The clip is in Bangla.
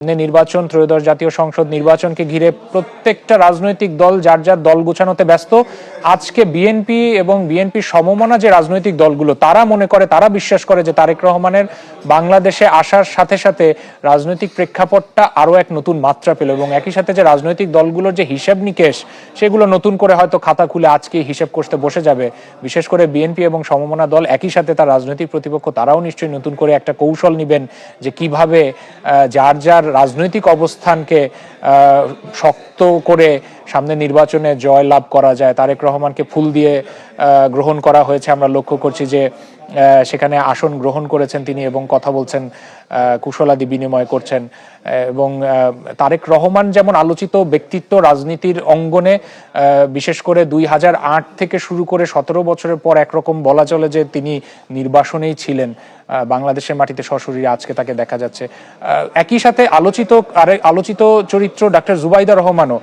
নির্বাচন, ত্রয়োদশ জাতীয় সংসদ নির্বাচনকে ঘিরে প্রত্যেকটা রাজনৈতিক দল যার যার দল গোছানোতে ব্যস্ত। আজকে বিএনপি এবং বিএনপি সমমনা যে রাজনৈতিক দলগুলো তারা মনে করে, তারা বিশ্বাস করে যে তারেক রহমানের বাংলাদেশে আসার সাথে সাথে রাজনৈতিক প্রেক্ষাপটটা আরো এক নতুন মাত্রা পেল এবং একই সাথে যে রাজনৈতিক দলগুলোর যে হিসাব নিকেশ সেগুলো নতুন করে হয়তো খাতা খুলে আজকে হিসাব করতে বসে যাবে। বিশেষ করে বিএনপি এবং সমমনা দল, একই সাথে তার রাজনৈতিক প্রতিপক্ষ, তারাও নিশ্চয়ই নতুন করে একটা কৌশল নেবেন যে কিভাবে যার যার রাজনৈতিক অবস্থানকে শক্ত করে সামনে নির্বাচনে জয় লাভ করা যায়। তারেক রহমানকে ফুল দিয়ে গ্রহণ করা হয়েছে, আমরা লক্ষ্য করছি যে সেখানে আসন গ্রহণ করেছেন তিনি এবং কথা বলছেন, কুশলাদি বিনিময় করছেন। এবং তারেক রহমান যেমন আলোচিত ব্যক্তিত্ব রাজনীতির অঙ্গনে, বিশেষ করে 2008 থেকে শুরু করে 17 বছরের পর একরকম বলা চলে যে তিনি নির্বাসনেই ছিলেন বাংলাদেশের মাটিতে সশরীরে, আজকে তাকে দেখা যাচ্ছে। একই সাথে আলোচিত চরিত্র ডাক্তার জুবাইদা রহমানও